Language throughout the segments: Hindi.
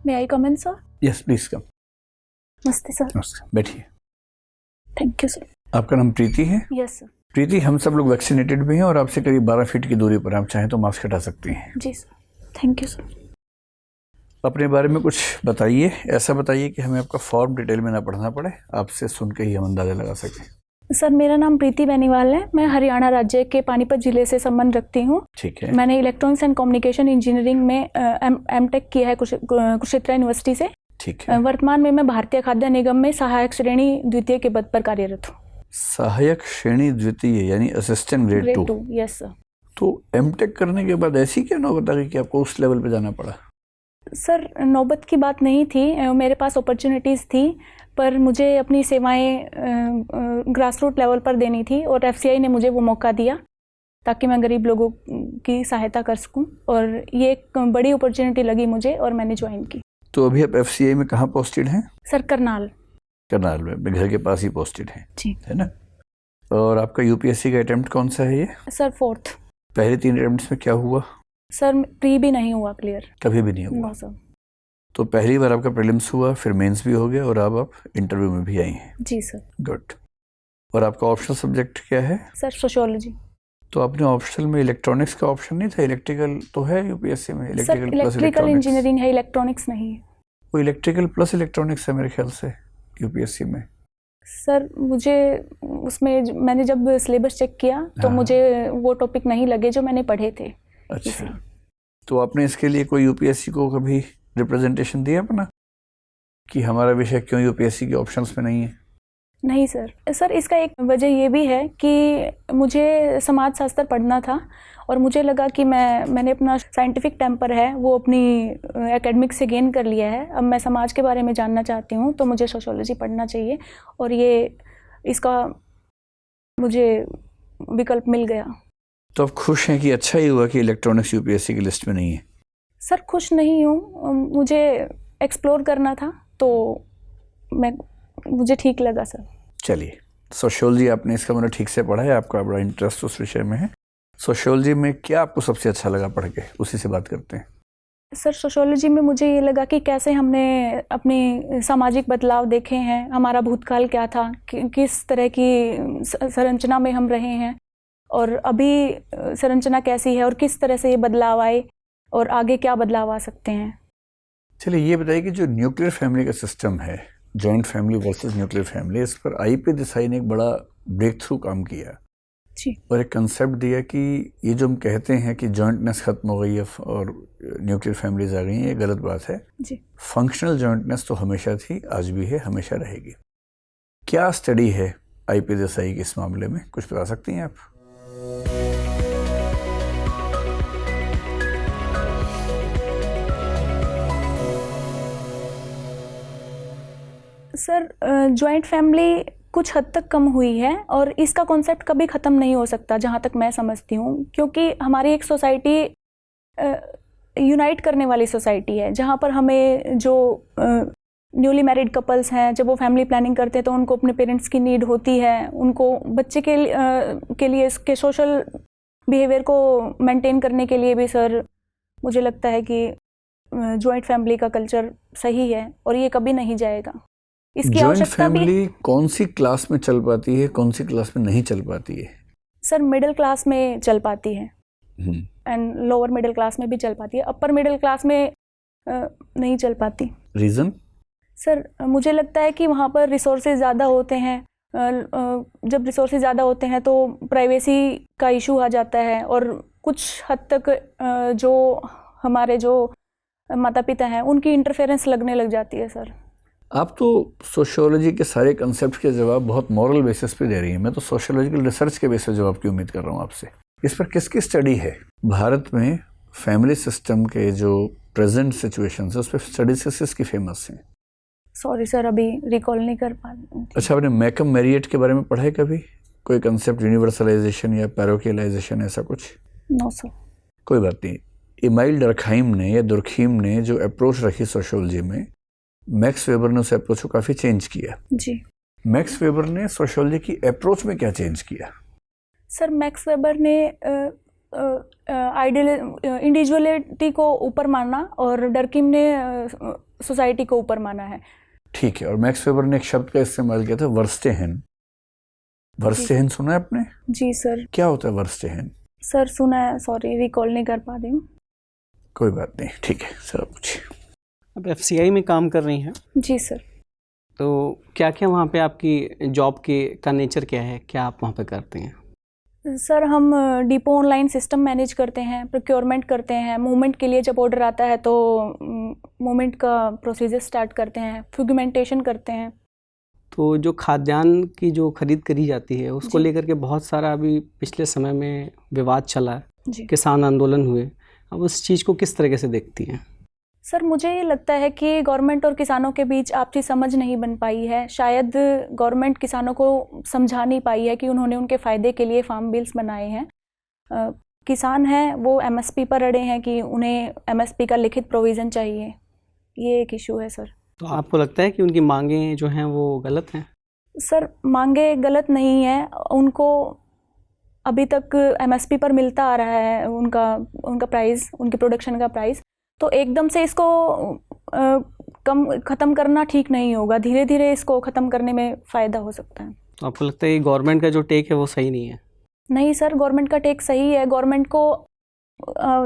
May I come in sir? Yes please come. नमस्ते सर। नमस्कार, बैठिए। Thank you sir. आपका नाम प्रीति है? Yes sir. प्रीति, हम सब लोग वैक्सीनेटेड भी हैं और आपसे करीब 12 फीट की दूरी पर, आप चाहें तो मास्क हटा सकती हैं। जी सर, थैंक यू सर। अपने बारे में कुछ बताइए, ऐसा बताइए कि हमें आपका फॉर्म डिटेल में ना पढ़ना पड़े, आपसे सुन के ही हम अंदाजा लगा सकें। सर मेरा नाम प्रीति बेनीवाल है, मैं हरियाणा राज्य के पानीपत जिले से संबंध रखती हूँ। ठीक है। मैंने इलेक्ट्रॉनिक्स एंड कम्युनिकेशन इंजीनियरिंग में एमटेक किया है कुरुक्षेत्र यूनिवर्सिटी से। ठीक है। वर्तमान में मैं भारतीय खाद्य निगम में सहायक श्रेणी द्वितीय के पद पर कार्यरत हूँ। सहायक श्रेणी द्वितीय यानी असिस्टेंट ग्रेड 2? Yes sir. तो एमटेक करने के बाद ऐसी क्या नौबत आ गई कि आपको उस लेवल पे जाना पड़ा? सर नौबत की बात नहीं थी, मेरे पास अपॉर्चुनिटीज़ थी, पर मुझे अपनी सेवाएं ग्रास रूट लेवल पर देनी थी और एफसीआई ने मुझे वो मौका दिया ताकि मैं गरीब लोगों की सहायता कर सकूं, और ये एक बड़ी अपॉर्चुनिटी लगी मुझे और मैंने ज्वाइन की। तो अभी आप एफसीआई में कहाँ पोस्टेड हैं? सर करनाल। करनाल में, अपने घर के पास ही पोस्टेड हैं? जी। है ना। और आपका यूपीएससी का अटेम्प्ट कौन सा है ये? Sir 4th। पहले 3 अटेम्प्ट्स में क्या हुआ? सर प्री भी नहीं हुआ क्लियर। कभी भी नहीं हुआ? No sir. तो पहली बार आपका प्रीलिम्स हुआ, फिर मेंस भी हो गया और अब आप इंटरव्यू में भी आई हैं? जी सर। गुड। और आपका ऑप्शनल सब्जेक्ट क्या है? Sir sociology. तो आपने ऑप्शनल में इलेक्ट्रॉनिक्स का ऑप्शन नहीं था? इलेक्ट्रिकल तो है यूपीएससी में, सर इलेक्ट्रिकल इंजीनियरिंग है, इलेक्ट्रॉनिक्स नहीं है। वो इलेक्ट्रिकल प्लस इलेक्ट्रॉनिक्स है मेरे ख्याल से यूपीएससी में। सर मुझे उसमें मैंने जब सिलेबस चेक किया तो मुझे वो टॉपिक नहीं लगे जो मैंने पढ़े थे। अच्छा। तो आपने इसके लिए कोई यूपीएससी को कभी रिप्रेजेंटेशन दिया अपना कि हमारा विषय क्यों यूपीएससी के ऑप्शंस में नहीं है? नहीं सर। सर इसका एक वजह ये भी है कि मुझे समाजशास्त्र पढ़ना था और मुझे लगा कि मैंने अपना साइंटिफिक टेम्पर है वो अपनी एकेडमिक से गेन कर लिया है, अब मैं समाज के बारे में जानना चाहती हूँ तो मुझे सोशियोलॉजी पढ़ना चाहिए, और ये इसका मुझे विकल्प मिल गया। तो आप खुश हैं कि अच्छा ही हुआ कि इलेक्ट्रॉनिक्स यूपीएससी की लिस्ट में नहीं है? सर खुश नहीं हूँ, मुझे एक्सप्लोर करना था तो मुझे ठीक लगा सर। चलिए, सोशियोलॉजी आपने इसका मतलब ठीक से पढ़ा है, आपका बड़ा इंटरेस्ट उस विषय में है। सोशियोलॉजी में क्या आपको सबसे अच्छा लगा पढ़ के, उसी से बात करते हैं। सर सोशियोलॉजी में मुझे ये लगा कि कैसे हमने अपने सामाजिक बदलाव देखे हैं, हमारा भूतकाल क्या था, किस तरह की संरचना में हम रहे हैं और अभी संरचना कैसी है और किस तरह से ये बदलाव आए और आगे क्या बदलाव आ सकते हैं। चलिए ये बताइए कि जो न्यूक्लियर फैमिली का सिस्टम है, joint family versus nuclear family, इस पर आईपी देसाई ने एक बड़ा ब्रेक थ्रू काम किया जी, और एक कंसेप्ट दिया कि ये जो हम कहते हैं कि जॉइंटनेस खत्म हो गई है और न्यूक्लियर फैमिलीज आ गई हैं, ये गलत बात है जी। फंक्शनल जॉइंटनेस तो हमेशा थी, आज भी है, हमेशा रहेगी। क्या स्टडी है आईपी देसाई के इस मामले में, कुछ बता सकती हैं आप? सर जॉइंट फैमिली कुछ हद तक कम हुई है और इसका कॉन्सेप्ट कभी ख़त्म नहीं हो सकता जहाँ तक मैं समझती हूँ, क्योंकि हमारी एक सोसाइटी यूनाइट करने वाली सोसाइटी है जहाँ पर हमें जो न्यूली मैरिड कपल्स हैं जब वो फैमिली प्लानिंग करते हैं तो उनको अपने पेरेंट्स की नीड होती है, उनको बच्चे के लिए इसके सोशल बिहेवियर को मेंटेन करने के लिए भी सर मुझे लगता है कि जॉइंट फैमिली का कल्चर सही है और ये कभी नहीं जाएगा। इसकी आवश्यकता भी। फैमिली कौन सी क्लास में चल पाती है, कौन सी क्लास में नहीं चल पाती है? सर मिडिल क्लास में चल पाती है एंड लोअर मिडिल क्लास में भी चल पाती है, अपर मिडिल क्लास में नहीं चल पाती। रीज़न? सर मुझे लगता है कि वहाँ पर रिसोर्सेज ज़्यादा होते हैं, जब रिसोर्सेज ज़्यादा होते हैं तो प्राइवेसी का इशू आ जाता है और कुछ हद तक जो हमारे जो माता पिता हैं उनकी इंटरफेरेंस लगने लग जाती है। सर आप तो सोशियोलॉजी के सारे कंसेप्ट के जवाब बहुत मॉरल बेसिस पे दे रही हैं, मैं तो सोशियोलॉजिकल रिसर्च के बेसिस पे जवाब की उम्मीद कर रहा हूँ आपसे। इस पर किसकी स्टडी है भारत में फैमिली सिस्टम के जो प्रेजेंट सिचुएशंस है उस पर स्टडीज किसकी फेमस हैं? सॉरी सर अभी रिकॉल नहीं कर पा रही। अच्छा, आपने मैकम मैरियट के बारे में पढ़ा है कभी? कोई कंसेप्ट यूनिवर्सलाइजेशन या पैरोकियलाइजेशन ऐसा कुछ? No sir. कोई बात नहीं। इमाइल डरखाइम ने या दुर्खीम ने जो अप्रोच रखी सोशियोलॉजी में, मैक्स वेबर ने उस अप्रोच को काफ़ी चेंज किया जी। मैक्स वेबर ने सोशियोलॉजी की अप्रोच में क्या चेंज किया? सर मैक्स वेबर ने इंडिविजुअलिटी को ऊपर मानना और डरकिम ने सोसाइटी को ऊपर माना है। ठीक है। और मैक्स वेबर ने एक शब्द का इस्तेमाल किया था, वर्स्टेहेन। वर्स्टेहेन सुना है आपने? जी सर। क्या होता है वर्स्टेहेन? सर सुना है, सॉरी रिकॉल नहीं कर पा रही हूँ। कोई बात नहीं, ठीक है सर, आप पूछिए। अब FCI में काम कर रही हैं? जी सर। तो क्या क्या वहाँ पे आपकी जॉब का नेचर क्या है, क्या आप वहाँ पे करते हैं? सर हम डिपो ऑनलाइन सिस्टम मैनेज करते हैं, प्रोक्योरमेंट करते हैं, मूवमेंट के लिए जब ऑर्डर आता है तो मूवमेंट का प्रोसीजर स्टार्ट करते हैं, फ्यूगमेंटेशन करते हैं। तो जो खाद्यान्न की जो खरीद करी जाती है उसको लेकर के बहुत सारा अभी पिछले समय में विवाद चला, किसान आंदोलन हुए, अब उस चीज़ को किस तरीके से देखती हैं? सर मुझे ये लगता है कि गवर्नमेंट और किसानों के बीच आपसी समझ नहीं बन पाई है। शायद गवर्नमेंट किसानों को समझा नहीं पाई है कि उन्होंने उनके फ़ायदे के लिए फार्म बिल्स बनाए हैं। किसान हैं वो MSP पर अड़े हैं कि उन्हें MSP का लिखित प्रोविज़न चाहिए, ये एक इशू है सर। तो आपको लगता है कि उनकी मांगें जो हैं वो गलत हैं? सर मांगे गलत नहीं है, उनको अभी तक MSP पर मिलता आ रहा है उनका प्राइस, उनके प्रोडक्शन का प्राइस। तो एकदम से इसको ख़त्म करना ठीक नहीं होगा, धीरे धीरे इसको ख़त्म करने में फ़ायदा हो सकता है। तो आपको लगता है कि गवर्नमेंट का जो टेक है वो सही नहीं है? नहीं सर, गवर्नमेंट का टेक सही है। गवर्नमेंट को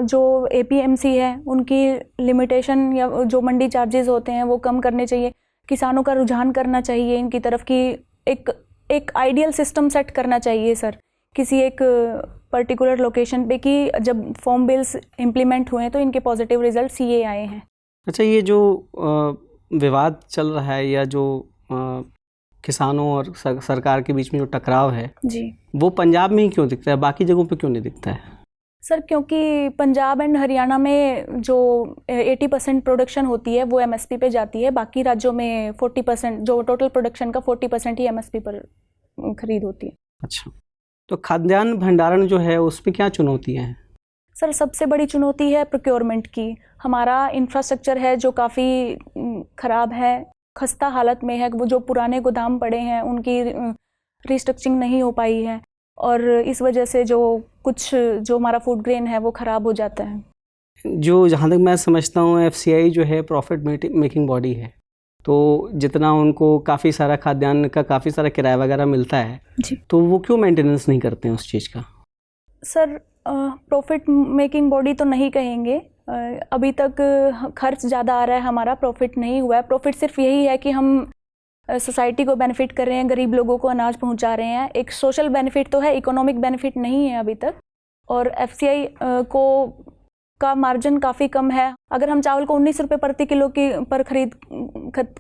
जो APMC है उनकी लिमिटेशन या जो मंडी चार्जेस होते हैं वो कम करने चाहिए। किसानों का रुझान करना चाहिए इनकी तरफ की एक आइडियल सिस्टम सेट करना चाहिए सर, किसी एक पर्टिकुलर लोकेशन पे कि जब फॉर्म बिल्स इम्प्लीमेंट हुए हैं तो इनके पॉजिटिव रिजल्ट्स ये आए हैं। अच्छा, ये जो विवाद चल रहा है या जो किसानों और सरकार के बीच में जो टकराव है जी, वो पंजाब में ही क्यों दिखता है, बाकी जगहों पे क्यों नहीं दिखता है? सर क्योंकि पंजाब एंड हरियाणा में जो 80% प्रोडक्शन होती है वो MSP पे जाती है, बाकी राज्यों में 40%, जो टोटल प्रोडक्शन का 40% ही MSP पर खरीद होती है। अच्छा, तो खाद्यान्न भंडारण जो है उसमें क्या चुनौतियाँ हैं? सर सबसे बड़ी चुनौती है प्रोक्योरमेंट की। हमारा इंफ्रास्ट्रक्चर है जो काफ़ी ख़राब है, खस्ता हालत में है। वो जो पुराने गोदाम पड़े हैं उनकी रिस्ट्रक्चरिंग नहीं हो पाई है और इस वजह से जो हमारा फूड ग्रेन है वो ख़राब हो जाता है। जो जहाँ तक मैं समझता हूँ FCI जो है प्रॉफिट मेकिंग बॉडी है, तो जितना उनको काफ़ी सारा खाद्यान्न का काफ़ी सारा किराया वगैरह मिलता है जी, तो वो क्यों मेंटेनेंस नहीं करते हैं उस चीज़ का? सर प्रॉफिट मेकिंग बॉडी तो नहीं कहेंगे, अभी तक खर्च ज़्यादा आ रहा है, हमारा प्रॉफिट नहीं हुआ है। प्रॉफिट सिर्फ यही है कि हम सोसाइटी को बेनिफिट कर रहे हैं, गरीब लोगों को अनाज पहुंचा रहे हैं। एक सोशल बेनिफिट तो है, इकोनॉमिक बेनिफिट नहीं है अभी तक। और FCI का मार्जिन काफ़ी कम है। अगर हम चावल को 19 रुपये प्रति किलो पर खरीद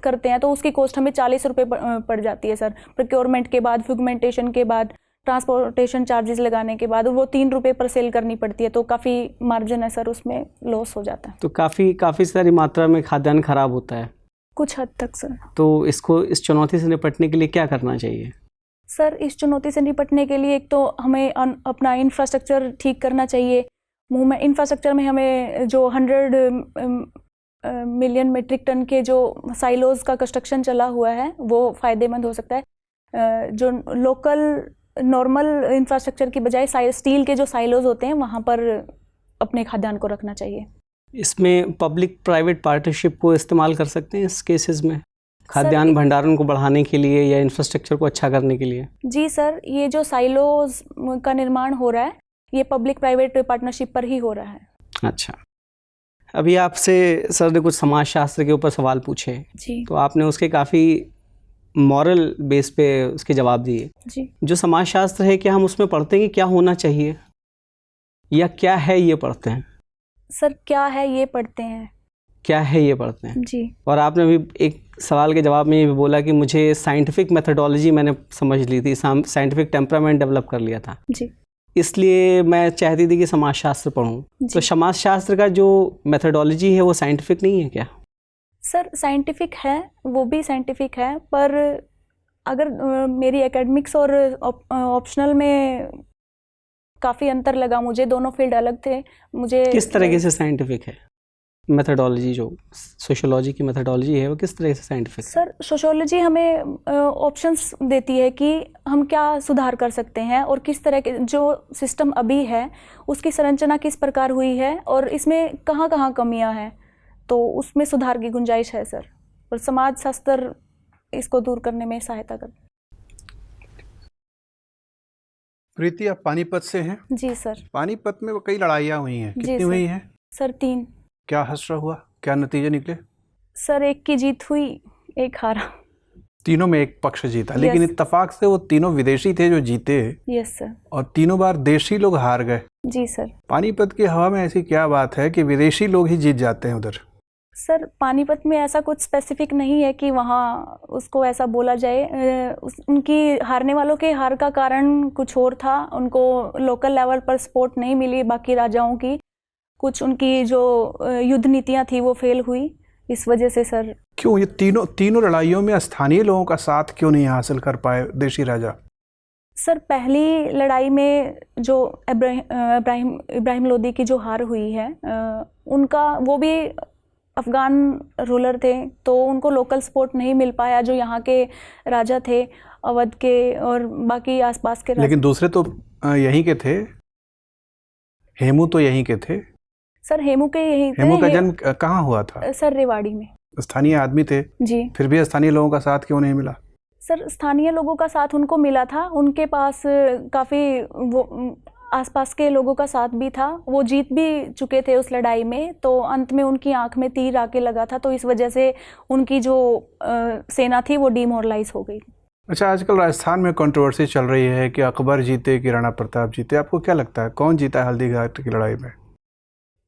करते हैं तो उसकी कॉस्ट हमें 40 रुपये पड़ जाती है सर, प्रोक्योरमेंट के बाद, फ्यूगमेंटेशन के बाद, ट्रांसपोर्टेशन चार्जेस लगाने के बाद वो 3 रुपये पर सेल करनी पड़ती है। तो काफ़ी मार्जिन है सर, उसमें लॉस हो जाता है। तो काफ़ी सारी मात्रा में खाद्यान्न खराब होता है कुछ हद तक सर। तो इस चुनौती से निपटने के लिए क्या करना चाहिए? सर इस चुनौती से निपटने के लिए एक तो हमें अपना इंफ्रास्ट्रक्चर ठीक करना चाहिए। इंफ्रास्ट्रक्चर में हमें जो 100 मिलियन मीट्रिक टन के जो साइलोज़ का कंस्ट्रक्शन चला हुआ है वो फ़ायदेमंद हो सकता है। जो लोकल नॉर्मल इंफ्रास्ट्रक्चर की बजाय स्टील के जो साइलोज़ होते हैं वहाँ पर अपने खाद्यान्न को रखना चाहिए। इसमें पब्लिक प्राइवेट पार्टनरशिप को इस्तेमाल कर सकते हैं इस केसेस में, खाद्यान्न भंडारण को बढ़ाने के लिए या इंफ्रास्ट्रक्चर को अच्छा करने के लिए? जी सर, ये जो साइलोज़ का निर्माण हो रहा है ये पब्लिक प्राइवेट पार्टनरशिप पर ही हो रहा है। अच्छा, अभी आपसे सर ने कुछ समाजशास्त्र के ऊपर सवाल पूछे जी, तो आपने उसके काफ़ी मॉरल बेस पे उसके जवाब दिए जी। जो समाजशास्त्र है क्या हम उसमें पढ़ते हैं कि क्या होना चाहिए या क्या है ये पढ़ते हैं? सर क्या है ये पढ़ते हैं। क्या है ये पढ़ते हैं जी। और आपने अभी एक सवाल के जवाब में ये भी बोला कि मुझे साइंटिफिक मेथडोलॉजी मैंने समझ ली थी, साइंटिफिक टेम्परामेंट डेवलप कर लिया था, जी, इसलिए मैं चाहती थी कि समाजशास्त्र पढूं। तो समाजशास्त्र का जो मेथडोलॉजी है वो साइंटिफिक नहीं है क्या? सर साइंटिफिक है, वो भी साइंटिफिक है, पर अगर मेरी एकेडमिक्स और ऑप्शनल में काफ़ी अंतर लगा मुझे, दोनों फील्ड अलग थे मुझे। किस तरीके से साइंटिफिक है मेथडोलॉजी? जो सोशियोलॉजी की मेथडोलॉजी है वो किस तरह से साइंटिफिक? सर सोशियोलॉजी हमें ऑप्शंस देती है कि हम क्या सुधार कर सकते हैं और किस तरह के जो सिस्टम अभी है उसकी संरचना किस प्रकार हुई है और इसमें कहाँ कहाँ कमियां हैं। तो उसमें सुधार की गुंजाइश है सर, और समाज शास्त्र इसको दूर करने में सहायता कर। प्रीति, आप पानीपत से हैं? जी सर। पानीपत में कई लड़ाइयाँ हुई हैं, जी कितनी सर। हुई हैं? सर 3। क्या हश्र हुआ, क्या नतीजे निकले? सर एक की जीत हुई, एक हारा। तीनों में एक पक्ष जीता, लेकिन इत्तेफाक से वो तीनों विदेशी थे जो जीते। Yes sir. और तीनों बार देशी लोग हार गए। जी सर। पानीपत की हवा में ऐसी क्या बात है कि विदेशी लोग ही जीत जाते हैं उधर? सर पानीपत में ऐसा कुछ स्पेसिफिक नहीं है कि वहाँ उसको ऐसा बोला जाए। उनकी हारने वालों के हार का कारण कुछ और था, उनको लोकल लेवल पर सपोर्ट नहीं मिली बाकी राजाओं की, कुछ उनकी जो युद्ध नीतियाँ थी वो फेल हुई, इस वजह से सर। क्यों ये तीनों लड़ाइयों में स्थानीय लोगों का साथ क्यों नहीं हासिल कर पाए देशी राजा? सर पहली लड़ाई में जो इब्राहिम लोदी की जो हार हुई है, उनका, वो भी अफ़गान रूलर थे, तो उनको लोकल सपोर्ट नहीं मिल पाया जो यहाँ के राजा थे, अवध के और बाकी आसपास के। लेकिन दूसरे तो यहीं के थे, हेमू तो यहीं के थे। सर हेमू के यहीं थे। हेमू का जन्म कहाँ हुआ था? सर रेवाड़ी में। स्थानीय आदमी थे जी। फिर भी स्थानीय लोगों का साथ क्यों नहीं मिला? सर स्थानीय लोगों का साथ उनको मिला था, उनके पास काफ़ी वो आसपास के लोगों का साथ भी था, वो जीत भी चुके थे उस लड़ाई में, तो अंत में उनकी आंख में तीर आके लगा था, तो इस वजह से उनकी जो सेना थी वो डिमोरलाइज हो गई। अच्छा, आजकल राजस्थान में कंट्रोवर्सी चल रही है कि अकबर जीते कि राणा प्रताप जीते, आपको क्या लगता है कौन जीता हल्दीघाटी की लड़ाई में?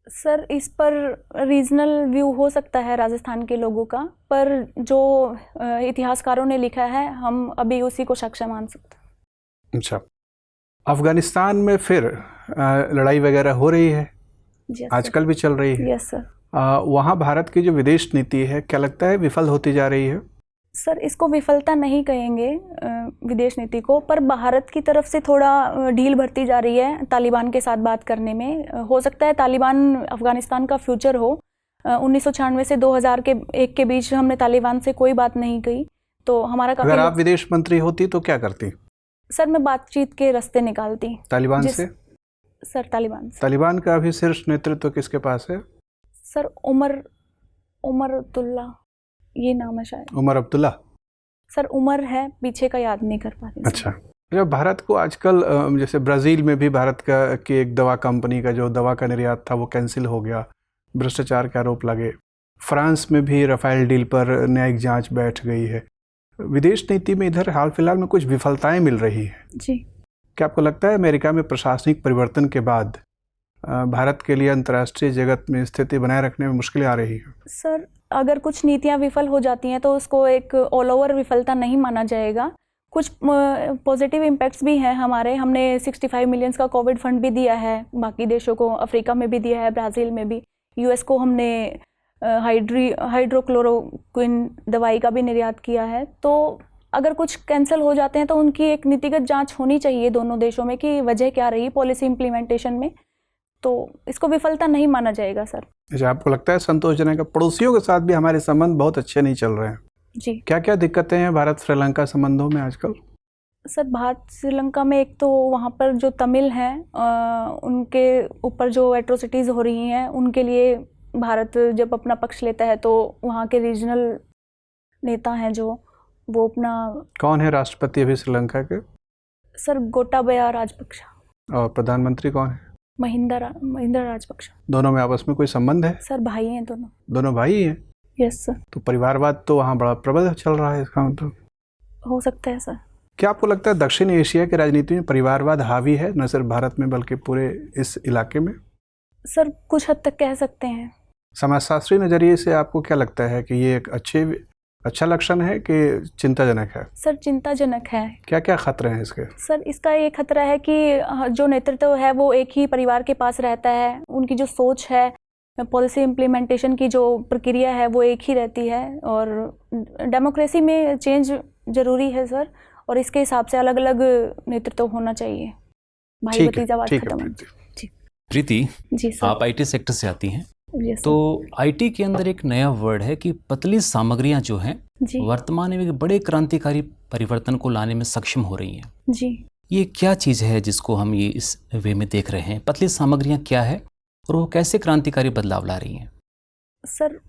सर इस पर रीजनल व्यू हो सकता है राजस्थान के लोगों का, पर जो इतिहासकारों ने लिखा है हम अभी उसी को साक्ष्य मान सकते हैं। अच्छा, अफगानिस्तान में फिर लड़ाई वगैरह हो रही है, आजकल भी चल रही है। Yes sir. वहाँ भारत की जो विदेश नीति है, क्या लगता है विफल होती जा रही है? सर इसको विफलता नहीं कहेंगे विदेश नीति को, पर भारत की तरफ से थोड़ा ढील बढ़ती जा रही है तालिबान के साथ बात करने में। हो सकता है तालिबान अफगानिस्तान का फ्यूचर हो। 1996 से 2001 के बीच हमने तालिबान से कोई बात नहीं की, तो हमारा काफी। अगर आप विदेश मंत्री होती तो क्या करती? सर मैं बातचीत के रास्ते निकालती तालिबान से। सर तालिबान से। तालिबान का अभी शीर्ष नेतृत्व किसके पास है? सर उमर अब्दुल्ला, ये नाम है शायद। उमर अब्दुल्ला। सर उमर है, पीछे का याद नहीं कर पा रही। अच्छा, जब भारत को आजकल जैसे ब्राज़ील में भी भारत का की एक दवा कंपनी का जो दवा का निर्यात था वो कैंसिल हो गया, भ्रष्टाचार के आरोप लगे। फ्रांस में भी राफेल डील पर न्यायिक जांच बैठ गई है। विदेश नीति में इधर हाल फिलहाल में कुछ विफलताएं मिल रही हैं जी। क्या आपको लगता है अमेरिका में प्रशासनिक परिवर्तन के बाद भारत के लिए अंतर्राष्ट्रीय जगत में स्थिति बनाए रखने में मुश्किलें आ रही हैं? सर अगर कुछ नीतियां विफल हो जाती हैं तो उसको एक ऑल ओवर विफलता नहीं माना जाएगा। कुछ पॉजिटिव इम्पैक्ट्स भी हैं हमारे। हमने 65 मिलियंस का कोविड फंड भी दिया है बाकी देशों को, अफ्रीका में भी दिया है, ब्राज़ील में भी। यूएस को हमने हाइड्रोक्लोरोक्विन दवाई का भी निर्यात किया है। तो अगर कुछ कैंसिल हो जाते हैं तो उनकी एक नीतिगत जांच होनी चाहिए दोनों देशों में कि वजह क्या रही पॉलिसी इम्प्लीमेंटेशन में, तो इसको विफलता नहीं माना जाएगा सर। अच्छा, आपको लगता है संतोषजनक है? पड़ोसियों के साथ भी हमारे संबंध बहुत अच्छे नहीं चल रहे हैं जी। क्या क्या दिक्कतें हैं भारत श्रीलंका संबंधों में आजकल? सर भारत श्रीलंका में एक तो वहाँ पर जो तमिल हैं उनके ऊपर जो एट्रोसिटीज़ हो रही हैं, उनके लिए भारत जब अपना पक्ष लेता है तो वहाँ के रीजनल नेता हैं जो वो अपना। कौन है राष्ट्रपति अभी श्रीलंका के? सर गोटाबया राजपक्षा। और प्रधानमंत्री कौन है? महिंदा राजपक्षा। दोनों में आपस में कोई संबंध है? सर भाई हैं दोनों भाई हैं? Yes sir. तो परिवारवाद तो वहाँ बड़ा प्रबल चल रहा है, इसका मतलब हो सकता है सर। क्या आपको लगता है दक्षिण एशिया की राजनीति में परिवारवाद हावी है, न सिर्फ भारत में बल्कि पूरे इस इलाके में? सर कुछ हद तक कह सकते हैं। समाजशास्त्री नजरिए से आपको क्या लगता है कि ये एक अच्छा लक्षण है कि चिंताजनक है? सर चिंताजनक है। क्या क्या खतरे हैं इसके? सर इसका ये खतरा है कि जो नेतृत्व है वो एक ही परिवार के पास रहता है, उनकी जो सोच है, पॉलिसी इम्प्लीमेंटेशन की जो प्रक्रिया है वो एक ही रहती है। और डेमोक्रेसी में चेंज ज़रूरी है सर, और इसके हिसाब से अलग अलग नेतृत्व होना चाहिए। भाई भतीजावाद खत्म। प्रीति जी सर। आप आईटी सेक्टर से आती हैं, तो आईटी के अंदर एक नया वर्ड है कि पतली सामग्रियां जो हैं वर्तमान में एक बड़े क्रांतिकारी परिवर्तन को लाने में सक्षम हो रही हैं जी। ये क्या चीज़ है जिसको हम ये इस वे में देख रहे हैं? पतली सामग्रियां क्या है और वो कैसे क्रांतिकारी बदलाव ला रही हैं? सर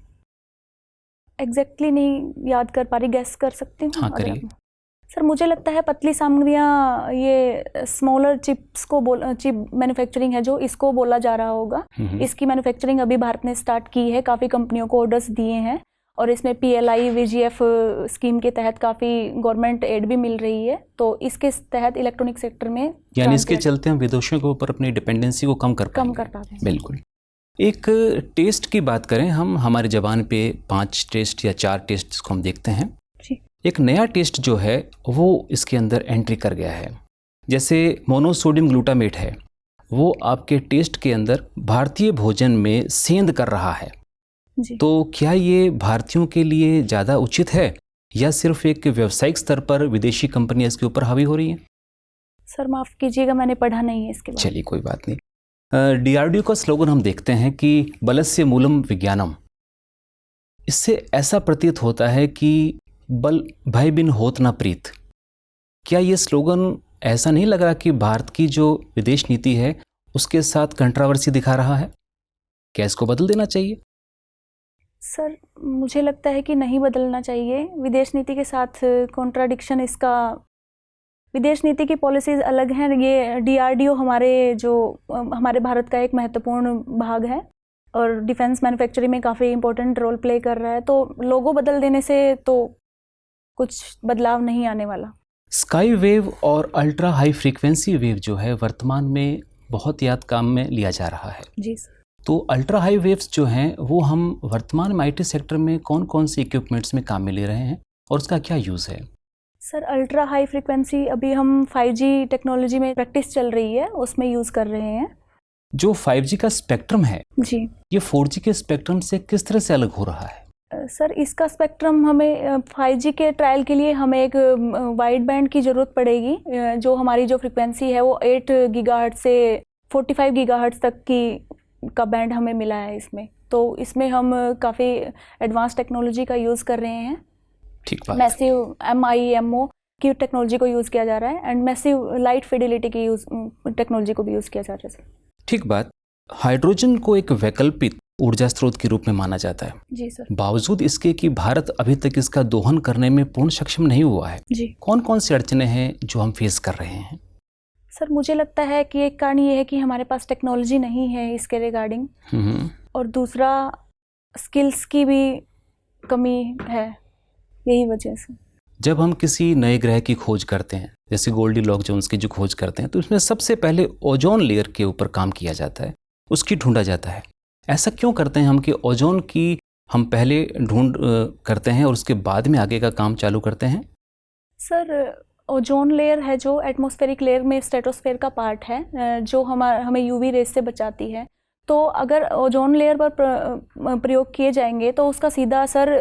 एग्जैक्टली नहीं याद कर पा रही, गैस कर सकती हूँ? हाँ, करिए। सर मुझे लगता है पतली सामग्रियाँ ये स्मॉलर चिप्स को चिप मैन्युफैक्चरिंग है जो, इसको बोला जा रहा होगा। इसकी मैन्युफैक्चरिंग अभी भारत ने स्टार्ट की है, काफ़ी कंपनियों को ऑर्डर्स दिए हैं और इसमें PLI VGF स्कीम के तहत काफ़ी गवर्नमेंट एड भी मिल रही है। तो इसके तहत इलेक्ट्रॉनिक सेक्टर में यानी इसके चलते हम विदेशियों के ऊपर अपनी डिपेंडेंसी को कम कर पाते हैं। बिल्कुल। एक टेस्ट की बात करें हम, हमारे ज़बान पे 5 टेस्ट या 4 टेस्ट जिसको हम देखते हैं, एक नया टेस्ट जो है वो इसके अंदर एंट्री कर गया है। जैसे मोनोसोडियम ग्लूटामेट है, वो आपके टेस्ट के अंदर भारतीय भोजन में सेंध कर रहा है जी। तो क्या ये भारतीयों के लिए ज़्यादा उचित है या सिर्फ एक व्यावसायिक स्तर पर विदेशी कंपनियां इसके ऊपर हावी हो रही हैं? सर माफ़ कीजिएगा, मैंने पढ़ा नहीं है इसके बारे में। चलिए कोई बात नहीं। DRDO का स्लोगन हम देखते हैं कि बलस्य मूलम विज्ञानम। इससे ऐसा प्रतीत होता है कि बल भय बिन होत ना प्रीत। क्या ये स्लोगन ऐसा नहीं लग रहा कि भारत की जो विदेश नीति है उसके साथ कंट्रोवर्सी दिखा रहा है? क्या इसको बदल देना चाहिए? सर मुझे लगता है कि नहीं बदलना चाहिए। विदेश नीति के साथ कॉन्ट्राडिक्शन, इसका विदेश नीति की पॉलिसीज़ अलग हैं। ये DRDO हमारे भारत का एक महत्वपूर्ण भाग है और डिफेंस मैन्युफैक्चरिंग में काफ़ी इंपॉर्टेंट रोल प्ले कर रहा है। तो लोगो बदल देने से तो कुछ बदलाव नहीं आने वाला। स्काई वेव और अल्ट्रा हाई फ्रीक्वेंसी वेव जो है वर्तमान में बहुत याद काम में लिया जा रहा है जी सर। तो अल्ट्रा हाई वेव्स जो हैं वो हम वर्तमान में IT सेक्टर में कौन कौन से इक्विपमेंट्स में काम में ले रहे हैं और उसका क्या यूज़ है? सर अल्ट्रा हाई फ्रीक्वेंसी अभी हम 5G टेक्नोलॉजी में प्रैक्टिस चल रही है, उसमें यूज़ कर रहे हैं। जो 5G का स्पेक्ट्रम है जी, ये 4G के स्पेक्ट्रम से किस तरह से अलग हो रहा है? सर इसका स्पेक्ट्रम हमें 5G के ट्रायल के लिए हमें एक वाइड बैंड की ज़रूरत पड़ेगी। जो हमारी जो फ्रिक्वेंसी है वो 8 गीगाहर्ट्ज़ से 45 गीगाहर्ट्ज़ तक का बैंड हमें मिला है इसमें। तो इसमें हम काफ़ी एडवांस टेक्नोलॉजी का यूज़ कर रहे हैं। ठीक बात। मैसिव MIMO की टेक्नोलॉजी को यूज़ किया जा रहा है एंड मैसिव लाइट फिडेलिटी की टेक्नोलॉजी को भी यूज़ किया जा रहा है। ठीक बात। हाइड्रोजन को एक वैकल्पिक ऊर्जा स्रोत के रूप में माना जाता है जी सर। बावजूद इसके कि भारत अभी तक इसका दोहन करने में पूर्ण सक्षम नहीं हुआ है जी। कौन कौन सी अड़चने हैं जो हम फेस कर रहे हैं? सर मुझे लगता है कि एक कारण ये है कि हमारे पास टेक्नोलॉजी नहीं है इसके रिगार्डिंग, और दूसरा स्किल्स की भी कमी है, यही वजह से। जब हम किसी नए ग्रह की खोज करते हैं जैसे गोल्डीलॉक्स जोन्स की जो खोज करते हैं तो उसमें सबसे पहले ओजोन लेयर के ऊपर काम किया जाता है, उसकी ढूंढा जाता है। ऐसा क्यों करते हैं हम कि ओजोन की हम पहले ढूंढ करते हैं और उसके बाद में आगे का काम चालू करते हैं? सर ओजोन लेयर है जो एटमॉस्फेरिक लेयर में स्ट्रेटोस्फेयर का पार्ट है जो हमें UV रेस से बचाती है। तो अगर ओजोन लेयर पर प्रयोग किए जाएंगे तो उसका सीधा असर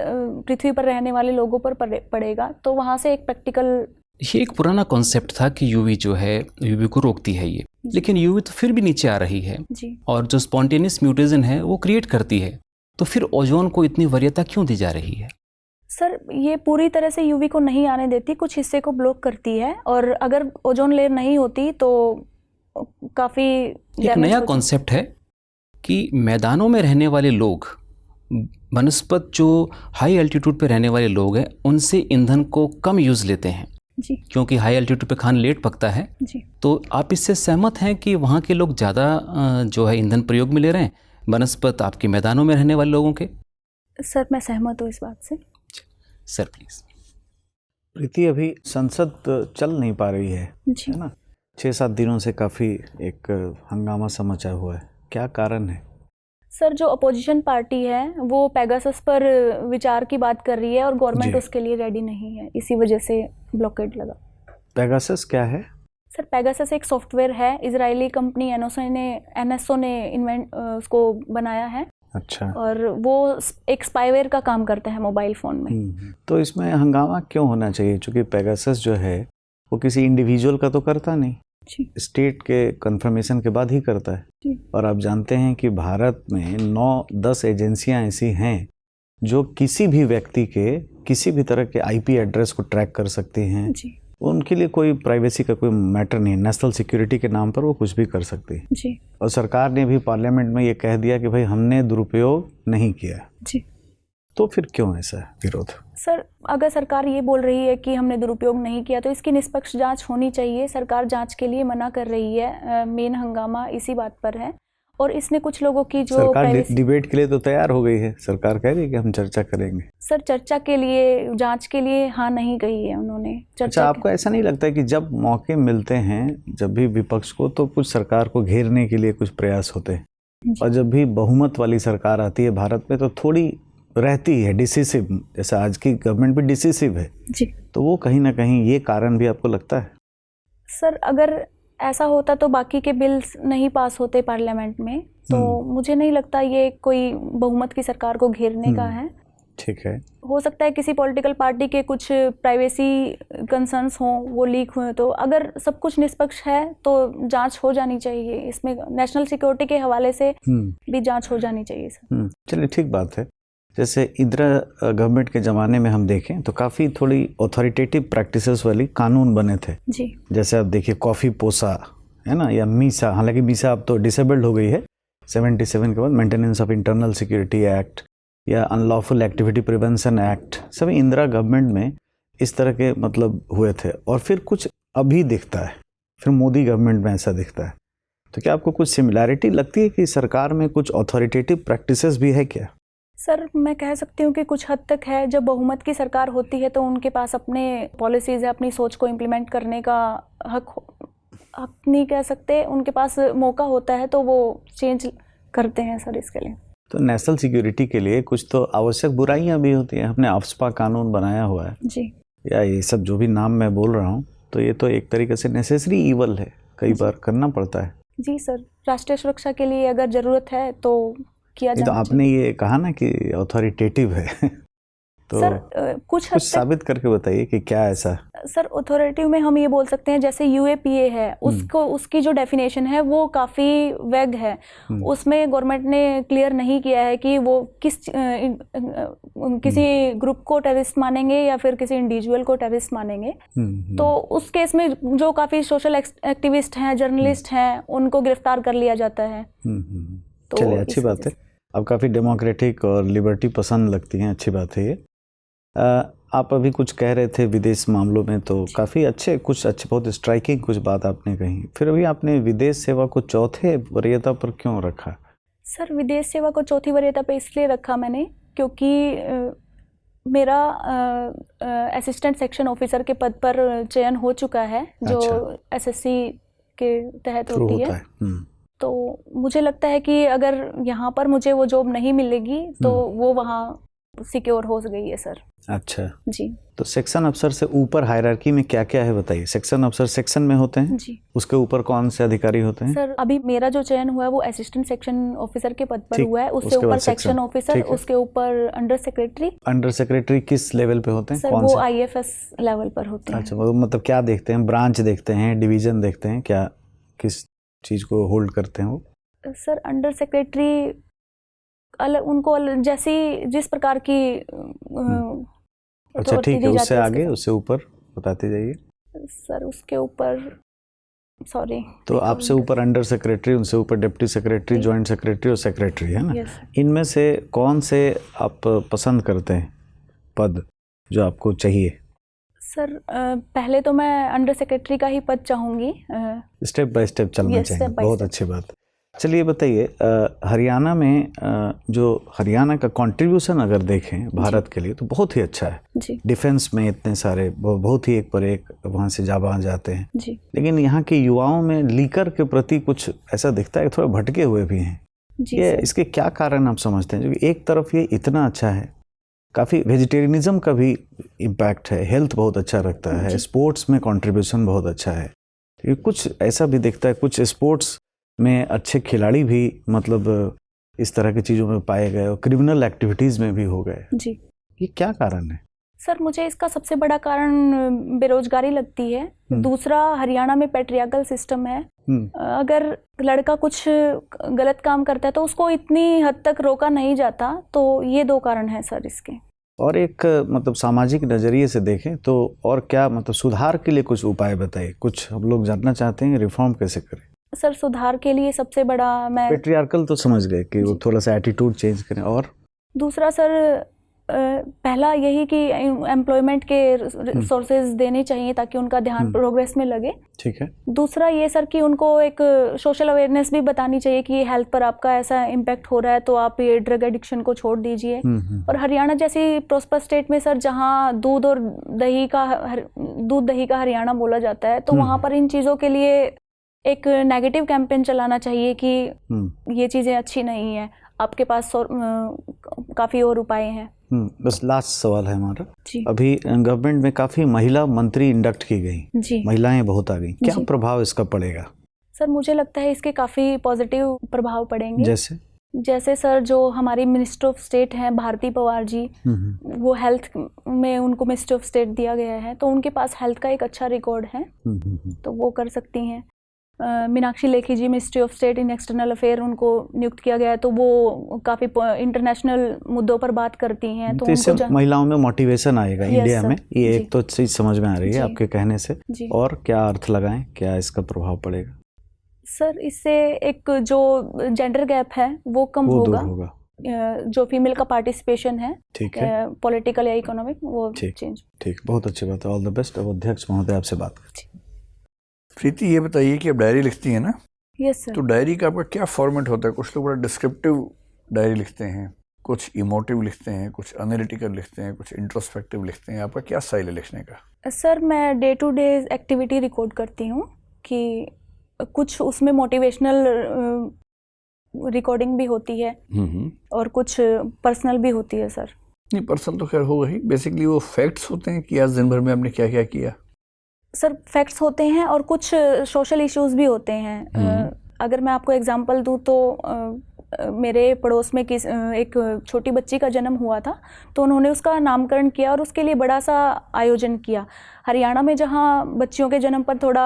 पृथ्वी पर रहने वाले लोगों पर पड़ेगा। तो वहाँ से एक प्रैक्टिकल, ये एक पुराना कॉन्सेप्ट था कि UV जो है UV को रोकती है ये, लेकिन UV तो फिर भी नीचे आ रही है जी। और जो स्पॉन्टेनियस म्यूटेशन है वो क्रिएट करती है, तो फिर ओजोन को इतनी वरीयता क्यों दी जा रही है? सर ये पूरी तरह से UV को नहीं आने देती, कुछ हिस्से को ब्लॉक करती है, और अगर ओजोन लेयर नहीं होती तो काफ़ी एक नया कॉन्सेप्ट है कि मैदानों में रहने वाले लोग, वनस्पत जो हाई एल्टीट्यूड पे रहने वाले लोग हैं, उनसे ईंधन को कम यूज़ लेते हैं जी, क्योंकि हाई एल्टीट्यूड पे खान लेट पकता है जी। तो आप इससे सहमत हैं कि वहाँ के लोग ज़्यादा जो है ईंधन प्रयोग में ले रहे हैं वनस्पत आपके मैदानों में रहने वाले लोगों के? सर मैं सहमत हूँ इस बात से। Sir please. प्रीति, अभी संसद चल नहीं पा रही है ना? 6-7 दिनों से काफ़ी एक हंगामा सा मचा हुआ है, क्या कारण है? सर जो अपोजिशन पार्टी है वो पेगासस पर विचार की बात कर रही है और गवर्नमेंट उसके लिए रेडी नहीं है, इसी वजह से ब्लॉकेट लगा। पेगासस क्या है? सर पेगासस एक सॉफ्टवेयर है, इजरायली कंपनी NSO ने उसको बनाया है। अच्छा। और वो एक स्पाईवेयर का काम करता है मोबाइल फ़ोन में। तो इसमें हंगामा क्यों होना चाहिए? क्योंकि पेगासस जो है वो किसी इंडिविजुअल का तो करता नहीं, स्टेट के कंफर्मेशन के बाद ही करता है। और आप जानते हैं कि भारत में 9-10 एजेंसियां ऐसी हैं जो किसी भी व्यक्ति के किसी भी तरह के IP एड्रेस को ट्रैक कर सकती हैं जी। उनके लिए कोई प्राइवेसी का कोई मैटर नहीं, नेशनल सिक्योरिटी के नाम पर वो कुछ भी कर सकती है जी। और सरकार ने भी पार्लियामेंट में ये कह दिया कि भाई हमने दुरुपयोग नहीं किया जी। तो फिर क्यों ऐसा विरोध? सर, अगर सरकार ये बोल रही है कि हमने दुरुपयोग नहीं किया तो इसकी निष्पक्ष जांच होनी चाहिए। सरकार जांच के लिए मना कर रही है, मेन हंगामा इसी बात पर है। और इसने कुछ लोगों की जो सरकार डिबेट के लिए तो तैयार हो गई है, सरकार कह रही है कि हम चर्चा करेंगे। सर, चर्चा के लिए, जांच के लिए हाँ नहीं कही है उन्होंने। अच्छा, आपको ऐसा नहीं लगता है कि जब मौके मिलते हैं, जब भी विपक्ष को, तो कुछ सरकार को घेरने के लिए कुछ प्रयास होते हैं, और जब भी बहुमत वाली सरकार आती है भारत में तो थोड़ी रहती है डिसिसिव, जैसा आज की गवर्नमेंट भी डिसिसिव है जी, तो वो कहीं ना कहीं ये कारण भी आपको लगता है? सर, अगर ऐसा होता तो बाकी के बिल्स नहीं पास होते पार्लियामेंट में, तो मुझे नहीं लगता ये कोई बहुमत की सरकार को घेरने का है। ठीक है, हो सकता है किसी पॉलिटिकल पार्टी के कुछ प्राइवेसी कंसर्न्स हों, वो लीक हुए, तो अगर सब कुछ निष्पक्ष है तो जांच हो जानी चाहिए। इसमें नेशनल सिक्योरिटी के हवाले से भी जांच हो जानी चाहिए सर। चलिए, ठीक बात है। जैसे इंदिरा गवर्नमेंट के ज़माने में हम देखें तो काफ़ी थोड़ी ऑथोरिटेटिव प्रैक्टिसेस वाली कानून बने थे जी। जैसे आप देखिए कॉफ़ी पोसा है ना, या मीसा, हालांकि मीसा अब तो डिसेबल्ड हो गई है 77 के बाद, maintenance of internal security act या अनलॉफुल एक्टिविटी प्रिवेंशन एक्ट, सभी इंदिरा गवर्नमेंट में इस तरह के मतलब हुए थे। और फिर कुछ अभी दिखता है, फिर मोदी गवर्नमेंट में ऐसा दिखता है। तो क्या आपको कुछ सिमिलैरिटी लगती है कि सरकार में कुछ ऑथोरिटेटिव प्रैक्टिसेस भी है क्या? सर, मैं कह सकती हूँ कि कुछ हद तक है। जब बहुमत की सरकार होती है तो उनके पास अपने पॉलिसीज़ है, अपनी सोच को इम्प्लीमेंट करने का हक नहीं कह सकते, उनके पास मौका होता है तो वो चेंज करते हैं सर इसके लिए। तो नेशनल सिक्योरिटी के लिए कुछ तो आवश्यक बुराइयां भी होती हैं। हमने आफ्स्पा कानून बनाया हुआ है जी, या ये सब जो भी नाम मैं बोल रहा हूँ, तो ये तो एक तरीके से नेसेसरी ईवल है, कई बार करना पड़ता है। जी सर, राष्ट्रीय सुरक्षा के लिए अगर ज़रूरत है तो किया जाना तो आपने ये कहा ना कि ऑथोरिटेटिव है तो सर, कुछ साबित करके बताइए कि क्या ऐसा। सर, ऑथोरिटेटिव में हम ये बोल सकते हैं जैसे UAPA है, उसको उसकी जो डेफिनेशन है वो काफ़ी वैग है। उसमें गवर्नमेंट ने क्लियर नहीं किया है कि वो किसी ग्रुप को टेररिस्ट मानेंगे या फिर किसी इंडिविजुअल को टेररिस्ट मानेंगे। तो उस केस में जो काफ़ी सोशल एक्टिविस्ट हैं, जर्नलिस्ट हैं, उनको गिरफ्तार कर लिया जाता है। तो चलिए, अच्छी बात है। अब काफ़ी डेमोक्रेटिक और लिबर्टी पसंद लगती हैं, अच्छी बात है ये। आप अभी कुछ कह रहे थे विदेश मामलों में, तो काफ़ी अच्छे, कुछ अच्छे, बहुत स्ट्राइकिंग कुछ बात आपने कही। फिर अभी आपने विदेश सेवा को चौथे वरीयता पर क्यों रखा? सर, विदेश सेवा को चौथी वरीयता पर इसलिए रखा मैंने क्योंकि मेरा असिस्टेंट सेक्शन ऑफिसर के पद पर चयन हो चुका है, जो SSC के तहत होती है। तो मुझे लगता है कि अगर यहाँ पर मुझे वो जॉब नहीं मिलेगी तो वो वहाँ सिक्योर हो गई है सर। अच्छा जी। तो सेक्शन अफसर से ऊपर हायरार्की में क्या क्या है बताइए। सेक्शन अफसर सेक्शन में होते हैं जी, उसके ऊपर कौन से अधिकारी होते हैं? सर, अभी मेरा जो चयन हुआ है वो असिस्टेंट सेक्शन ऑफिसर के पद पर हुआ है। उसके ऊपर सेक्शन ऑफिसर, उसके ऊपर अंडर सेक्रेटरी। अंडर सेक्रेटरी किस लेवल पे होते हैं? सर, वो IFS लेवल पर होते हैं। अच्छा, मतलब क्या देखते हैं? ब्रांच देखते हैं, डिवीजन देखते हैं, क्या किस चीज़ को होल्ड करते हैं वो? सर, अंडर सेक्रेटरी उनको जैसी जिस प्रकार की अच्छा, ठीक है, उससे आगे, उससे ऊपर बताते जाइए। सर, उसके ऊपर, सॉरी, तो आपसे ऊपर अंडर सेक्रेटरी, उनसे ऊपर डिप्टी सेक्रेटरी, जॉइंट सेक्रेटरी और सेक्रेटरी, है ना? इनमें से कौन से आप पसंद करते हैं पद जो आपको चाहिए? सर, पहले तो मैं अंडर सेक्रेटरी का ही पद चाहूँगी। स्टेप बाय स्टेप चलना चाहिए, बहुत अच्छी बात। चलिए बताइए, हरियाणा में जो हरियाणा का कंट्रीब्यूशन अगर देखें भारत के लिए तो बहुत ही अच्छा है जी। डिफेंस में इतने सारे बहुत ही एक पर एक वहाँ से वहाँ जाते हैं जी। लेकिन यहाँ के युवाओं में लीकर के प्रति कुछ ऐसा दिखता है, थोड़ा भटके हुए भी हैं जी। ये इसके क्या कारण आप समझते हैं? क्योंकि एक तरफ ये इतना अच्छा है, काफ़ी वेजिटेरियनिज्म का भी इम्पैक्ट है, हेल्थ बहुत अच्छा रखता है, स्पोर्ट्स में कंट्रीब्यूशन बहुत अच्छा है, कुछ ऐसा भी दिखता है कुछ स्पोर्ट्स में अच्छे खिलाड़ी भी मतलब इस तरह की चीज़ों में पाए गए और क्रिमिनल एक्टिविटीज़ में भी हो गए जी। ये क्या कारण है? सर, मुझे इसका सबसे बड़ा कारण बेरोजगारी लगती है। दूसरा, हरियाणा में पैट्रियार्कल सिस्टम है। अगर लड़का कुछ गलत काम करता है तो उसको इतनी हद तक रोका नहीं जाता, तो ये दो कारण हैं सर इसके। और एक मतलब सामाजिक नज़रिए से देखें तो और क्या मतलब सुधार के लिए कुछ उपाय बताइए, कुछ हम लोग जानना चाहते हैं, रिफॉर्म कैसे करें? सर, सुधार के लिए सबसे बड़ा मैं पैट्रियार्कल तो समझ गए कि वो थोड़ा सा एटीट्यूड चेंज करें, और दूसरा सर पहला यही कि एम्प्लॉयमेंट के सोर्सेज देने चाहिए ताकि उनका ध्यान प्रोग्रेस में लगे। ठीक है। दूसरा ये सर कि उनको एक सोशल अवेयरनेस भी बतानी चाहिए कि हेल्थ पर आपका ऐसा इम्पैक्ट हो रहा है तो आप ये ड्रग एडिक्शन को छोड़ दीजिए। और हरियाणा जैसी प्रोस्पर स्टेट में सर जहाँ दूध दही का हरियाणा बोला जाता है तो वहाँ पर इन चीज़ों के लिए एक नेगेटिव कैंपेन चलाना चाहिए कि ये चीज़ें अच्छी नहीं है, आपके पास काफ़ी और उपाय हैं। बस लास्ट सवाल है हमारा। अभी गवर्नमेंट में काफ़ी महिला मंत्री इंडक्ट की गई, महिलाएं बहुत आ गई, क्या प्रभाव इसका पड़ेगा? सर मुझे लगता है इसके काफ़ी पॉजिटिव प्रभाव पड़ेंगे। जैसे सर जो हमारी मिनिस्टर ऑफ स्टेट हैं भारती पवार जी, वो हेल्थ में उनको मिनिस्टर ऑफ स्टेट दिया गया है तो उनके पास हेल्थ का एक अच्छा रिकॉर्ड है, तो वो कर सकती हैं। Meenakshi Lekhi ji ministry of state in external affair उनको नियुक्त किया गया है तो वो काफ़ी इंटरनेशनल मुद्दों पर बात करती हैं तो इससे महिलाओं में मोटिवेशन आएगा इंडिया में। ये एक तो चीज़ समझ में आ रही है आपके कहने से। और क्या अर्थ लगाएं, क्या इसका प्रभाव पड़ेगा? सर इससे एक जो जेंडर गैप है वो कम होगा। जो फीमेल का पार्टिसिपेशन है, ठीक है, पॉलिटिकल या इकोनॉमिक, वो चेंज। ठीक, बहुत अच्छी बात है। All the best. अब अध्यक्ष महोदय आपसे बात प्रीति, ये बताइए कि आप डायरी लिखती हैं ना? Yes sir. तो डायरी का आपका क्या फॉर्मेट होता है? कुछ लोग बड़ा डिस्क्रिप्टिव डायरी लिखते हैं, कुछ इमोटिव लिखते हैं, कुछ एनालिटिकल लिखते हैं, कुछ इंट्रोस्पेक्टिव लिखते हैं। आपका क्या स्टाइल है लिखने का? सर मैं day to day activity record करती हूँ कि कुछ उसमें मोटिवेशनल रिकॉर्डिंग भी होती है और कुछ पर्सनल भी होती है सर। नहीं, पर्सनल तो खैर होगा ही। बेसिकली वो फैक्ट्स होते हैं कि आज दिन भर में आपने क्या क्या किया। सर फैक्ट्स होते हैं और कुछ सोशल इश्यूज भी होते हैं। अगर मैं आपको एग्जांपल दूं तो मेरे पड़ोस में एक छोटी बच्ची का जन्म हुआ था तो उन्होंने उसका नामकरण किया और उसके लिए बड़ा सा आयोजन किया। हरियाणा में जहाँ बच्चियों के जन्म पर थोड़ा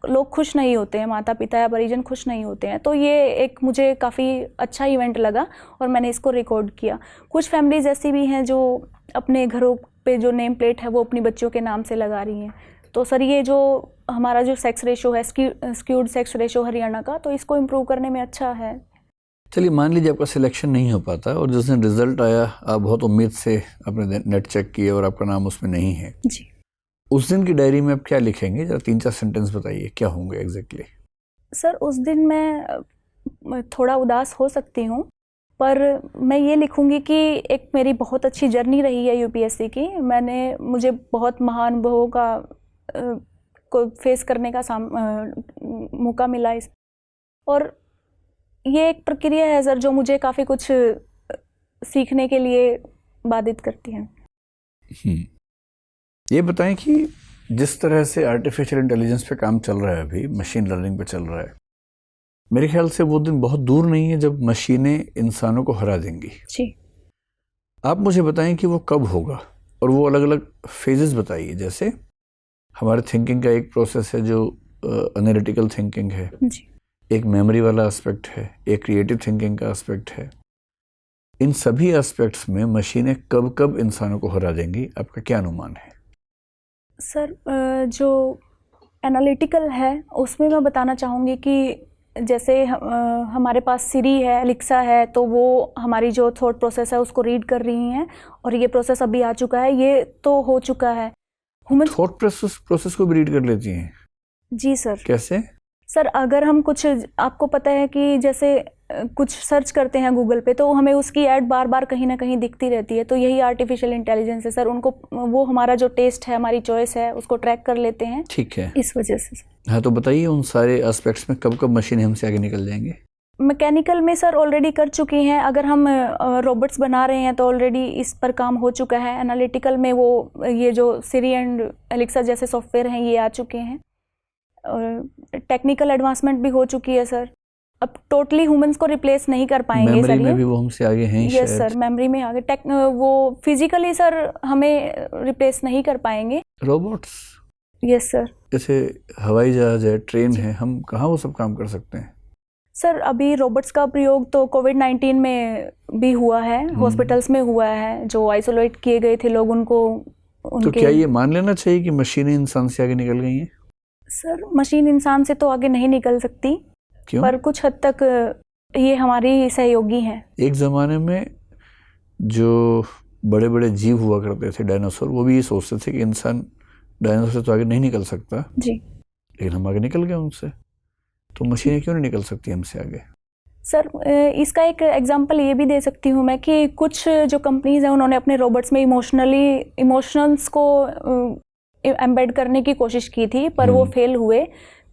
लोग खुश नहीं होते हैं, माता पिता या परिजन खुश नहीं होते हैं, तो ये एक मुझे काफ़ी अच्छा इवेंट लगा और मैंने इसको रिकॉर्ड किया। कुछ फैमिलीज ऐसी भी हैं जो अपने घरों पे जो नेम प्लेट है वो अपनी बच्चियों के नाम से लगा रही हैं। तो सर ये जो हमारा जो सेक्स रेशो है, स्क्यूड सेक्स रेशो हरियाणा का, तो इसको इम्प्रूव करने में अच्छा है। चलिए, मान लीजिए आपका सिलेक्शन नहीं हो पाता और जिस दिन रिजल्ट आया आप बहुत उम्मीद से अपने नेट चेक किए और आपका नाम उसमें नहीं है जी, उस दिन की डायरी में आप क्या लिखेंगे? जरा 3-4 सेंटेंस बताइए, क्या होंगे एग्जैक्टली? सर उस दिन मैं थोड़ा उदास हो सकती हूँ, पर मैं ये लिखूँगी कि एक मेरी बहुत अच्छी जर्नी रही है यूपीएससी की। मुझे बहुत महानुभवों को फेस करने का मौका मिला और ये एक प्रक्रिया है सर जो मुझे काफ़ी कुछ सीखने के लिए बाधित करती है। ये बताएं कि जिस तरह से आर्टिफिशियल इंटेलिजेंस पे काम चल रहा है, अभी मशीन लर्निंग पे चल रहा है, मेरे ख्याल से वो दिन बहुत दूर नहीं है जब मशीनें इंसानों को हरा देंगी। जी। आप मुझे बताएं कि वो कब होगा और वो अलग अलग फेजेस बताइए। जैसे हमारे थिंकिंग का एक प्रोसेस है जो एनालिटिकल थिंकिंग है जी। एक मेमोरी वाला एस्पेक्ट है, एक क्रिएटिव थिंकिंग का एस्पेक्ट है। इन सभी एस्पेक्ट्स में मशीनें कब कब इंसानों को हरा देंगी, आपका क्या अनुमान है? सर जो एनालिटिकल है उसमें मैं बताना चाहूँगी कि जैसे हमारे पास सिरी है, एलेक्सा है, तो वो हमारी जो थॉट प्रोसेस है उसको रीड कर रही हैं और ये प्रोसेस अभी आ चुका है, ये तो हो चुका है। थॉट प्रोसेस को भी रीड कर लेती हैं? जी सर। कैसे? सर अगर हम कुछ, आपको पता है कि जैसे कुछ सर्च करते हैं गूगल पे तो हमें उसकी ऐड बार बार कहीं ना कहीं दिखती रहती है, तो यही आर्टिफिशियल इंटेलिजेंस है सर। उनको वो हमारा जो टेस्ट है, हमारी चॉइस है, उसको ट्रैक कर लेते हैं। ठीक है, इस वजह से। हाँ, तो बताइए उन सारे एस्पेक्ट्स में कब कब मशीनें हमसे आगे निकल जाएंगे? मैकेनिकल में सर ऑलरेडी कर चुकी हैं। अगर हम रोबोट्स बना रहे हैं तो ऑलरेडी इस पर काम हो चुका है। एनालिटिकल में वो ये जो सिरी एंड एलेक्सा जैसे सॉफ्टवेयर हैं ये आ चुके हैं और टेक्निकल एडवांसमेंट भी हो चुकी है सर। अब टोटली ह्यूमंस को रिप्लेस नहीं कर पाएंगे मेमोरी सर। में भी वो हमसे आगे हैं शायद। यस सर, मेमोरी में आगे। वो फिजिकली सर हमें रिप्लेस नहीं कर पाएंगे रोबोट्स। Yes sir. जैसे हवाई जहाज है, ट्रेन है, हम कहाँ वो सब काम कर सकते हैं? सर अभी रोबोट्स का प्रयोग तो कोविड-19 में भी हुआ है, हॉस्पिटल्स में हुआ है। जो आइसोलेट किए गए थे लोग, उनको तो क्या ये मान लेना चाहिए कि मशीनें इंसान से आगे निकल गई हैं? सर मशीन इंसान से तो आगे नहीं निकल सकती। क्यों? पर कुछ हद तक ये हमारी सहयोगी हैं। एक ज़माने में जो बड़े बड़े जीव हुआ करते थे डायनासोर, वो भी ये सोचते थे कि इंसान डायनासोर से तो आगे नहीं निकल सकता जी, लेकिन हम आगे निकल गए उनसे, तो मशीनें क्यों नहीं निकल सकती हमसे आगे? सर इसका एक एग्जांपल ये भी दे सकती हूँ मैं कि कुछ जो कंपनीज हैं उन्होंने अपने रोबोट्स में इमोशंस को एम्बेड करने की कोशिश की थी, पर वो फेल हुए।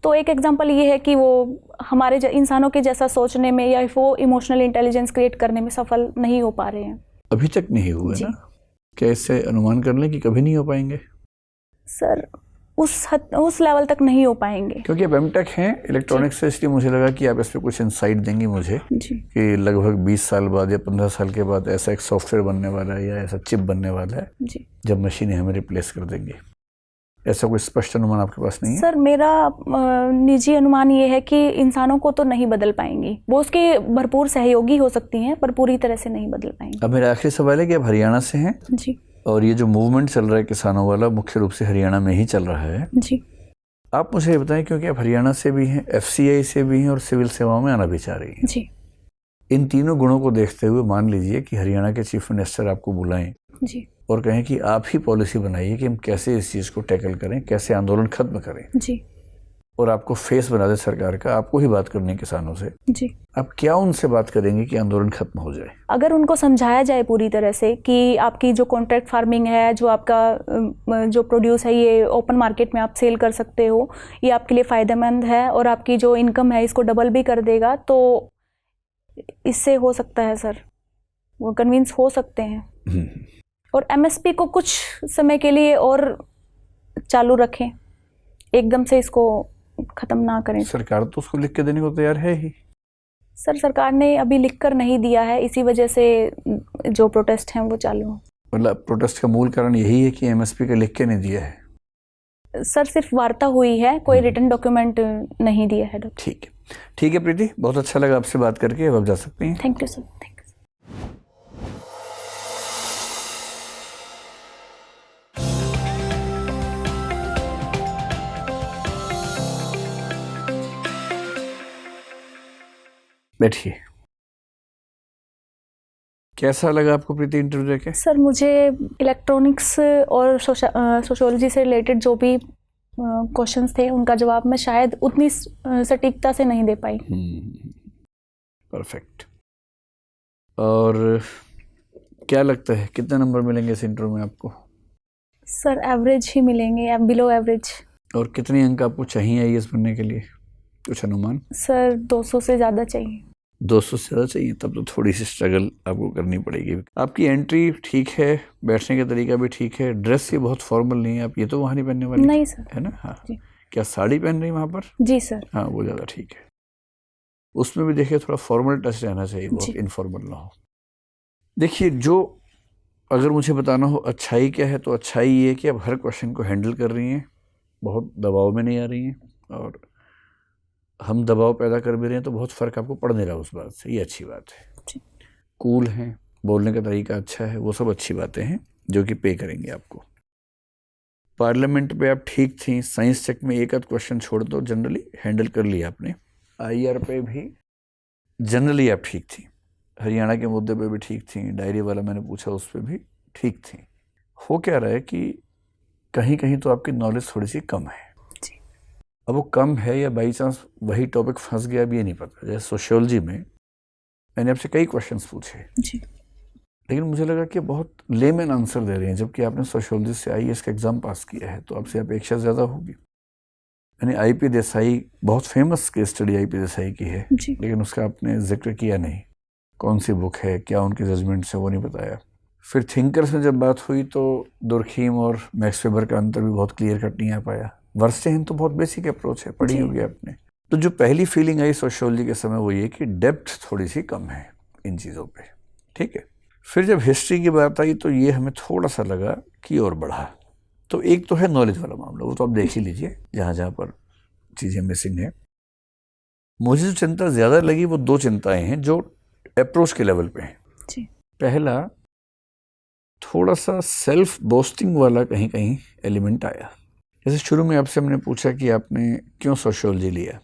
तो एक एग्जांपल ये है कि वो हमारे इंसानों के जैसा सोचने में या वो इमोशनल इंटेलिजेंस क्रिएट करने में सफल नहीं हो पा रहे हैं। अभी तक नहीं हुए ना? क्या इससे अनुमान कर लें कि कभी नहीं हो पाएंगे? सर उस लेवल तक नहीं हो पाएंगे, क्योंकि अब एमटेक हैं इलेक्ट्रॉनिक्स से, इसलिए मुझे लगा कि आप इस पर कुछ इंसाइट देंगी मुझे कि लगभग 20 साल बाद या 15 साल के बाद ऐसा एक सॉफ्टवेयर बनने वाला है या ऐसा चिप बनने वाला है जब मशीनें हमें रिप्लेस कर देंगी। ऐसा कोई स्पष्ट अनुमान आपके पास नहीं है? सर मेरा निजी अनुमान ये है कि इंसानों को तो नहीं बदल पाएंगी, वो उसके भरपूर सहयोगी हो सकती हैं पर पूरी तरह से नहीं बदल पाएंगी। अब मेरा आखिरी सवाल है कि आप हरियाणा से हैं जी, और ये जो मूवमेंट चल रहा है किसानों वाला मुख्य रूप से हरियाणा में ही चल रहा है जी। आप मुझे ये बताएं, क्योंकि आप हरियाणा से भी हैं, FCI से भी हैं और सिविल सेवाओं में आना भी चाह रही हैं जी, इन तीनों गुणों को देखते हुए मान लीजिए कि हरियाणा के चीफ मिनिस्टर आपको बुलाएं जी, और कहें कि आप ही पॉलिसी बनाइए कि हम कैसे इस चीज़ को टैकल करें, कैसे आंदोलन खत्म करें जी, और आपको फेस बना दे सरकार का, आपको ही बात करनी है किसानों से, जी। आप क्या उनसे बात करेंगे कि आंदोलन खत्म हो जाए? अगर उनको समझाया जाए पूरी तरह से कि आपकी जो कॉन्ट्रैक्ट फार्मिंग है, जो आपका जो प्रोड्यूस है ये ओपन मार्केट में आप सेल कर सकते हो, ये आपके लिए फ़ायदेमंद है और आपकी जो इनकम है इसको डबल भी कर देगा, तो इससे हो सकता है सर, वो कन्विंस हो सकते हैं। और MSP को कुछ समय के लिए और चालू रखें, एकदम से इसको ख़त्म ना करें। सरकार तो उसको लिख के देने को तैयार है ही। सर सरकार ने अभी लिख कर नहीं दिया है, इसी वजह से जो प्रोटेस्ट हैं वो चालू हैं। मतलब प्रोटेस्ट का मूल कारण यही है कि MSP का लिख के नहीं दिया है? सर सिर्फ वार्ता हुई है, कोई रिटन डॉक्यूमेंट नहीं दिया है। ठीक है, ठीक है प्रीति, बहुत अच्छा लगा आपसे बात करके, अब आप जा सकते हैं। Thank you sir, thank you. बैठिए। कैसा लगा आपको प्रीति इंटरव्यू देके? सर मुझे इलेक्ट्रॉनिक्स और सोशियोलॉजी से रिलेटेड जो भी क्वेश्चंस थे उनका जवाब मैं शायद उतनी सटीकता से नहीं दे पाई। परफेक्ट। और क्या लगता है कितने नंबर मिलेंगे इस इंटरव्यू में आपको? सर एवरेज ही मिलेंगे, बिलो एवरेज। और कितने अंक आपको चाहिए IAS बनने के लिए, कुछ अनुमान? सर 200 से ज़्यादा चाहिए। 200 से ज़्यादा चाहिए, तब तो थोड़ी सी स्ट्रगल आपको करनी पड़ेगी। आपकी एंट्री ठीक है, बैठने का तरीका भी ठीक है, ड्रेस ये बहुत फॉर्मल नहीं है, आप ये तो वहाँ नहीं पहनने वाली? नहीं सर। है ना? हाँ। क्या साड़ी पहन रही वहाँ पर? जी सर। हाँ, वो ज़्यादा ठीक है। उसमें भी देखिए थोड़ा फॉर्मल टच रहना चाहिए, बहुत इनफॉर्मल ना हो। देखिए, जो अगर मुझे बताना हो अच्छाई क्या है, तो अच्छाई ये है कि आप हर क्वेश्चन को हैंडल कर रही हैं, बहुत दबाव में नहीं आ रही हैं, और हम दबाव पैदा कर भी रहे हैं तो बहुत फ़र्क आपको पड़ नहीं रहा उस बात से, ये अच्छी बात है। कूल हैं, बोलने का तरीका अच्छा है, वो सब अच्छी बातें हैं जो कि पे करेंगे आपको। पार्लियामेंट पे आप ठीक थी, साइंस चेक में एक आध क्वेश्चन छोड़ दो, जनरली हैंडल कर लिया आपने। IR पे भी जनरली आप ठीक थी, हरियाणा के मुद्दे पे भी ठीक थी, डायरी वाला मैंने पूछा उस पर भी ठीक थी। हो क्या रहा है कि कहीं कहीं तो आपकी नॉलेज थोड़ी सी कम है। अब वो कम है या बाई चांस वही टॉपिक फंस गया, अब ये नहीं पता। जैसे सोशियोलॉजी में मैंने आपसे कई क्वेश्चंस पूछे जी, लेकिन मुझे लगा कि बहुत लेमैन आंसर दे रहे हैं, जबकि आपने सोशियोलॉजी से IAS का एग्ज़ाम पास किया है, तो आपसे अपेक्षा ज़्यादा होगी। मैंने IP देसाई, बहुत famous case study IP Desai की है, लेकिन उसका आपने जिक्र किया नहीं, कौन सी बुक है, क्या उनके जजमेंट से, वो नहीं बताया। फिर थिंकर्स में जब बात हुई तो दुर्खीम और मैक्स वेबर का अंतर भी बहुत क्लियर कट नहीं आ पाया। वर्स्टेन तो बहुत बेसिक अप्रोच है, पढ़ी होगी आपने। तो जो पहली फीलिंग आई सोशियोलॉजी के समय वो ये कि डेप्थ थोड़ी सी कम है इन चीज़ों पे, ठीक है। फिर जब हिस्ट्री की बात आई तो ये हमें थोड़ा सा लगा कि और बढ़ा। तो एक तो है नॉलेज वाला मामला, वो तो आप देख ही लीजिए जहाँ जहाँ पर चीज़ें मिसिंग है। मुझे जो चिंता ज़्यादा लगी वो दो चिंताएं हैं जो अप्रोच के लेवल पे हैं। पहला, थोड़ा सा सेल्फ बोस्टिंग वाला कहीं कहीं एलिमेंट आया। जैसे शुरू में आपसे हमने पूछा कि आपने क्यों सोशियोलॉजी लिया,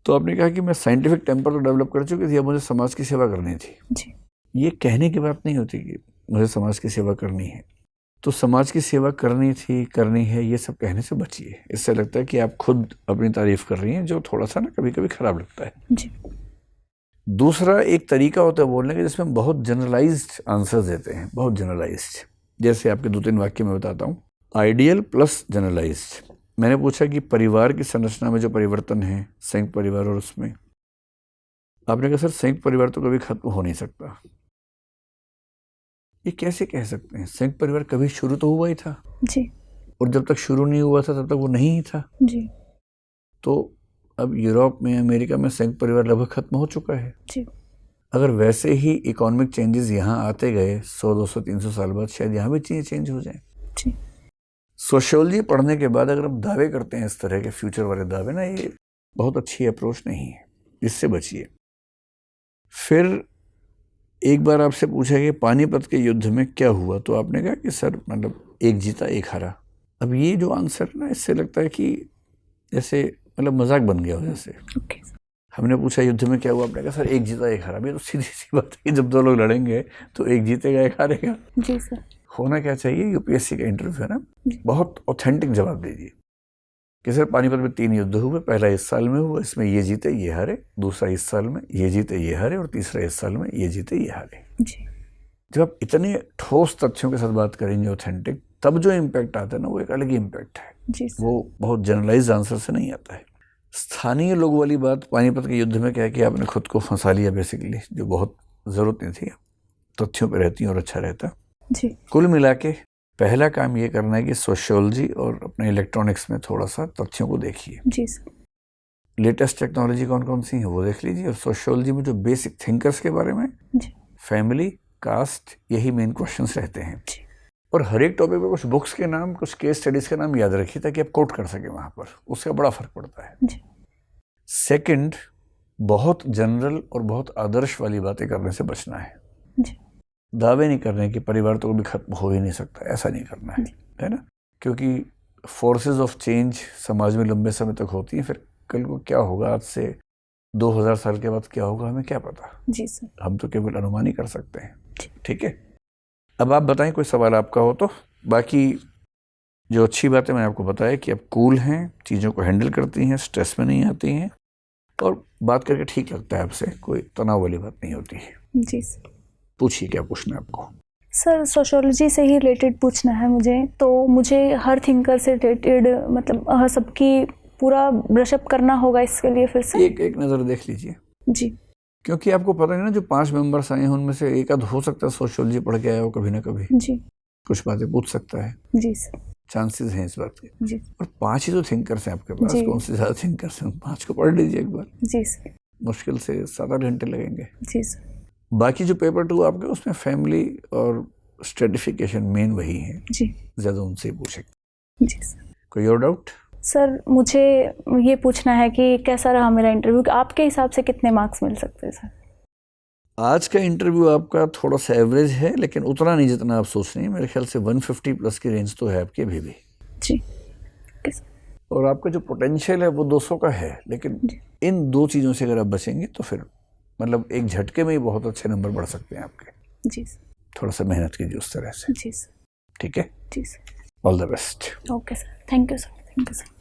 तो आपने कहा कि मैं साइंटिफिक टेम्पर तो डेवलप कर चुकी थी, अब मुझे समाज की सेवा करनी थी। ये कहने की बात नहीं होती कि मुझे समाज की सेवा करनी है, तो समाज की सेवा करनी है, ये सब कहने से बचिए। इससे लगता है कि आप खुद अपनी तारीफ कर रही हैं, जो थोड़ा सा ना कभी कभी खराब लगता है जी। दूसरा एक तरीका होता है बोलने का जिसमें बहुत जनरलाइज्ड आंसर्स देते हैं, बहुत जनरलाइज्ड। जैसे आपके 2-3 वाक्य में बताता हूँ। Ideal plus generalized. मैंने पूछा कि परिवार की संरचना में जो परिवर्तन है, संयुक्त परिवार और उसमें, आपने कहा सर संयुक्त परिवार तो कभी खत्म हो नहीं सकता। ये कैसे कह सकते हैं? संयुक्त परिवार कभी शुरू तो हुआ ही था जी, और जब तक शुरू नहीं हुआ था तब तक वो नहीं ही था जी, तो अब यूरोप में, अमेरिका में संयुक्त परिवार लगभग खत्म हो चुका है जी, अगर वैसे ही इकोनॉमिक चेंजेस यहाँ आते गए 100, 200, 300 साल बाद, शायद यहाँ भी चीज़ें चेंज हो जाएं। जी, सोशियोलॉजी पढ़ने के बाद अगर हम दावे करते हैं इस तरह के फ्यूचर वाले दावे ना, ये बहुत अच्छी अप्रोच नहीं है, इससे बचिए। फिर एक बार आपसे पूछा कि पानीपत के युद्ध में क्या हुआ, तो आपने कहा कि सर मतलब एक जीता एक हारा। अब ये जो आंसर ना, इससे लगता है कि जैसे मतलब मजाक बन गया हो जैसे। ओके। हमने पूछा युद्ध में क्या हुआ, आपने कहा सर एक जीता एक हारा। तो सीधी सी बात है कि जब 2 लोग लड़ेंगे तो एक जीतेगा एक हारेगा। जी सर। होना क्या चाहिए, यूपीएससी का इंटरव्यू है ना, बहुत ऑथेंटिक जवाब दीजिए कि सर पानीपत में 3 युद्ध हुए, पहला इस साल में हुआ, इसमें ये जीते ये हारे, दूसरा इस साल में ये जीते ये हारे, और तीसरा इस साल में ये जीते ये हारे। जी। जब आप इतने ठोस तथ्यों के साथ बात करेंगे ऑथेंटिक, तब जो इम्पैक्ट आता है ना, वो एक अलग ही इम्पैक्ट है। जी सर। वो बहुत जनरलाइज आंसर से नहीं आता है। स्थानीय लोग वाली बात पानीपत के युद्ध में क्या कि आपने खुद को फंसा लिया बेसिकली, जो बहुत ज़रूरत नहीं थी। तथ्यों पे रहती और अच्छा रहता। जी। कुल मिला के पहला काम ये करना है कि सोशियोलॉजी और अपने इलेक्ट्रॉनिक्स में थोड़ा सा तथ्यों को देखिए। जी सर। लेटेस्ट टेक्नोलॉजी कौन कौन सी है वो देख लीजिए, और सोशियोलॉजी में जो बेसिक थिंकर्स के बारे में, जी। फैमिली, कास्ट, यही मेन क्वेश्चंस रहते हैं। जी। और हर एक टॉपिक पे कुछ बुक्स के नाम, कुछ केस स्टडीज के नाम याद रखिए ताकि आप कोट कर सके वहाँ पर, उसका बड़ा फर्क पड़ता है। जी। सेकंड, बहुत जनरल और बहुत आदर्श वाली बातें करने से बचना है। जी। दावे नहीं करने कि परिवार तो कभी खत्म हो ही नहीं सकता, ऐसा नहीं करना है ना, क्योंकि फोर्सेस ऑफ चेंज समाज में लंबे समय तक होती हैं। फिर कल को क्या होगा, आज से 2000 साल के बाद क्या होगा, हमें क्या पता। जी सर। हम तो केवल अनुमान ही कर सकते हैं। ठीक है, अब आप बताएं कोई सवाल आपका हो तो। बाकी जो अच्छी बात है मैंने आपको बताया कि आप कूल हैं, चीज़ों को हैंडल करती हैं, स्ट्रेस में नहीं आती हैं, और बात करके ठीक लगता है आपसे, कोई तनाव वाली बात नहीं होती है। जी सर। पूछिए क्या पूछना है आपको। सर सोशियोलॉजी से ही रिलेटेड पूछना है मुझे, तो मुझे हर थिंकर से रिलेटेड मतलब सबकी पूरा ब्रशअप करना होगा इसके लिए फिर से? एक नज़र देख लीजिए। जी। क्योंकि आपको पता नहीं ना, जो 5 मेंबर्स आए हैं उनमें से एक आध हो सकता है सोशियोलॉजी पढ़ के आया हो कभी ना कभी, जी। कुछ बातें पूछ सकता है। जी सर। चांसेस हैं इस बात के। जी। और 5 ही तो थिंकर्स हैं आपके पास, कौन से ज़्यादा थिंकर्स हैं? 5 को पढ़ लीजिए एक बार। जी सर। मुश्किल से 7-8 घंटे लगेंगे। जी सर। बाकी जो पेपर 2 आपके, उसमें फैमिली और स्ट्रेटिफिकेशन मेन वही है। जी। ज़्यादा उनसे ही पूछेंगे। जी सर। कोई और डाउट? सर मुझे ये पूछना है कि कैसा रहा मेरा इंटरव्यू, आपके हिसाब से कितने मार्क्स मिल सकते हैं सर? आज का इंटरव्यू आपका थोड़ा सा एवरेज है, लेकिन उतना नहीं जितना आप सोच रही हैं। मेरे ख्याल से 150 प्लस की रेंज तो है आपकी अभी भी। जी। और आपका जो पोटेंशियल है वो 200 का है, लेकिन इन 2 चीज़ों से अगर आप बचेंगे तो फिर मतलब एक झटके में ही बहुत अच्छे नंबर बढ़ सकते हैं आपके। जी सर। थोड़ा सा मेहनत कीजिए उस तरह से। जी सर। ठीक है। जी sir. All the best. Okay sir, thank you sir. Thank you sir.